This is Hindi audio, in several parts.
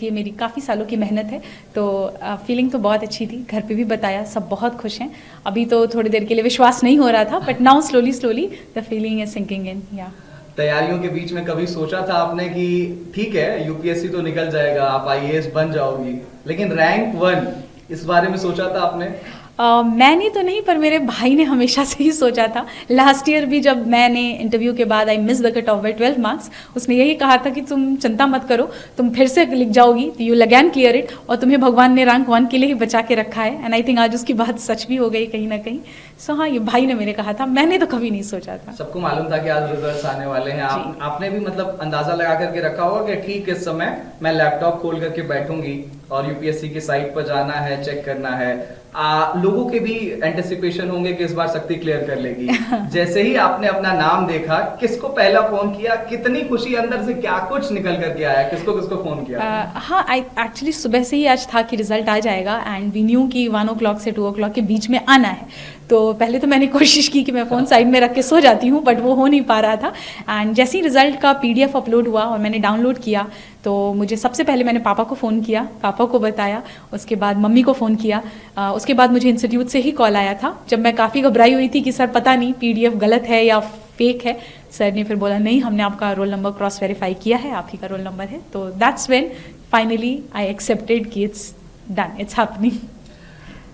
ये मेरी काफ़ी सालों की मेहनत है, तो फीलिंग तो बहुत अच्छी थी। घर पे भी बताया, सब बहुत खुश हैं। अभी तो थोड़ी देर के लिए विश्वास नहीं हो रहा था, but now slowly slowly the feeling is sinking in. या तैयारियों के बीच में कभी सोचा था आपने कि ठीक है यूपीएससी तो निकल जाएगा, आप आईएएस बन जाओगी, लेकिन रैंक 1 इस बारे में सोचा था आपने? मैंने तो नहीं, पर मेरे भाई ने हमेशा से ही सोचा था। लास्ट ईयर भी जब मैंने इंटरव्यू के बाद I miss the cut off by 12 marks, उसने यही कहा था कि तुम चिंता मत करो, तुम फिर से लिख जाओगी, तो यू अगेन क्लियर इट, और तुम्हें भगवान ने रैंक 1 के लिए ही बचा के रखा है। एंड आई थिंक आज उसकी बात सच भी हो गई कहीं ना कहीं। सो हाँ, ये भाई ने मेरे कहा था, मैंने तो कभी नहीं सोचा था। सबको मालूम था कि आज रिजल्ट्स आने वाले हैं, आपने भी मतलब अंदाजा लगा करके रखा होगा कि ठीक इस समय मैं लैपटॉप खोल करके बैठूंगी और यूपीएससी की साइट पर जाना है, चेक करना है। लोगों के भी एंटिसिपेशन होंगे कि इस बार शक्ति क्लियर कर लेगी। जैसे ही आपने अपना नाम देखा, किसको पहला फोन किया, कितनी खुशी अंदर से, क्या कुछ निकल करके आया, किसको किसको फोन किया? हाँ, आई एक्चुअली सुबह से ही आज था कि रिजल्ट आ जाएगा, एंड वी न्यू कि 1 o'clock से 2 o'clock के बीच में आना है। तो पहले तो मैंने कोशिश की कि मैं फ़ोन साइड में रख के सो जाती हूँ, बट वो हो नहीं पा रहा था। एंड जैसे ही रिजल्ट का PDF अपलोड हुआ और मैंने डाउनलोड किया, तो मुझे सबसे पहले मैंने पापा को फ़ोन किया, पापा को बताया, उसके बाद मम्मी को फ़ोन किया। उसके बाद मुझे इंस्टीट्यूट से ही कॉल आया था, जब मैं काफ़ी घबराई हुई थी कि सर पता नहीं PDF गलत है या फेक है। सर ने फिर बोला नहीं, हमने आपका रोल नंबर क्रॉस वेरीफाई किया है, आप ही का रोल नंबर है। तो that's when finally I accepted कि it's done, it's happening.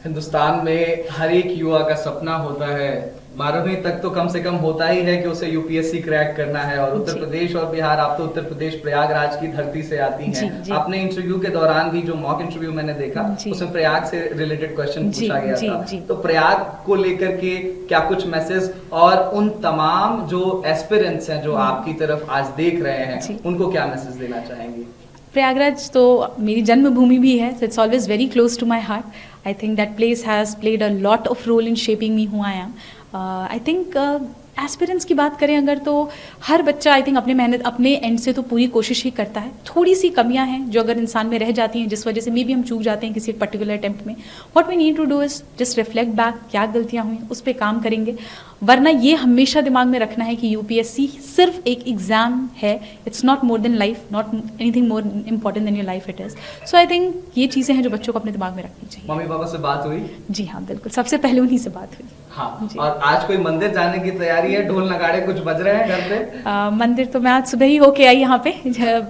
Hindustan में हर एक युवा का सपना होता है, 12वीं तक तो कम से कम होता ही है कि उसे यूपीएससी क्रैक करना है। और उत्तर प्रदेश और बिहार, आप तो उत्तर प्रदेश प्रयागराज की धरती से आती हैं। आपने इंटरव्यू के दौरान भी, जो मॉक इंटरव्यू मैंने देखा, उसमें प्रयाग से रिलेटेड क्वेश्चन पूछा गया था। तो प्रयाग को लेकर के क्या कुछ मैसेज, और उन तमाम जो एस्पिरेंट्स हैं जो आपकी तरफ आज देख रहे हैं, उनको क्या मैसेज देना चाहेंगे? प्रयागराज तो मेरी जन्मभूमि भी है, so it's always very close to my heart. I think that place has played a lot of role in shaping me who I am. I think aspirants की बात करें अगर, तो हर बच्चा आई थिंक अपने मेहनत, अपने एंड से तो पूरी कोशिश ही करता है। थोड़ी सी कमियां हैं जो अगर इंसान में रह जाती हैं, जिस वजह से मे भी हम चूक जाते हैं किसी पर्टिकुलर अटेम्प्ट में। What we need to do is just reflect back, क्या गलतियां हुई उस पर काम करेंगे। वरना ये हमेशा दिमाग में रखना है कि यूपीएससी सिर्फ एक एग्जाम है, it's not more than life, not anything more important than your life it is. So I think ये चीज़ें हैं जो बच्चों को अपने दिमाग में रखनी चाहिए। मम्मी पापा से बात हुई? जी हाँ, बिल्कुल, सबसे पहले उन्हीं से बात हुई। हाँ, और आज कोई मंदिर जाने की तैयारी है? ढोल नगाड़े कुछ बज रहे हैं घर पे? मंदिर तो मैं आज सुबह ही होके आई यहाँ पे,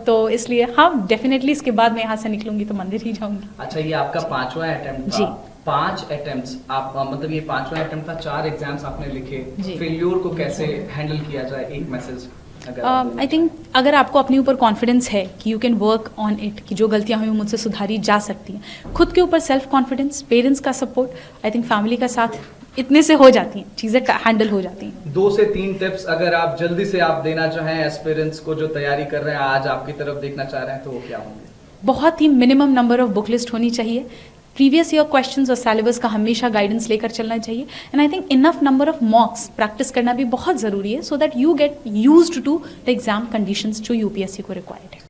तो इसलिए हाँ, डेफिनेटली इसके बाद मैं यहाँ से निकलूंगी तो मंदिर ही जाऊंगी। अच्छा, ये आपका 5वां अटेम्प्ट था? 5 अटेम्प्ट्स आप, मतलब ये 5वां अटेम्प्ट था, 4 एग्जाम्स आपने लिखे। फेल्योर को कैसे हैंडल किया जाए, एक मैसेज? आई थिंक अगर आपको अपने ऊपर कॉन्फिडेंस है कि you can work on it, कि जो गलतियां हुई मुझसे सुधारी जा सकती हैं, खुद के ऊपर सेल्फ कॉन्फिडेंस, पेरेंट्स का सपोर्ट, आई थिंक फैमिली का साथ, इतने से हो जाती हैं चीज़ें, हैंडल हो जाती हैं। 2 से 3 टिप्स अगर आप जल्दी से आप देना चाहें एस्पिरेंट्स को जो तैयारी कर रहे हैं, आज आपकी तरफ देखना चाह रहे हैं, तो वो क्या होंगे? बहुत ही minimum number of book list होनी चाहिए। प्रीवियस ईयर क्वेश्चंस और सिलेबस का हमेशा गाइडेंस लेकर चलना चाहिए। And I think enough number of mocks practice करना भी बहुत ज़रूरी है, so that you get used to the exam conditions जो यूपीएससी को रिक्वायर्ड है।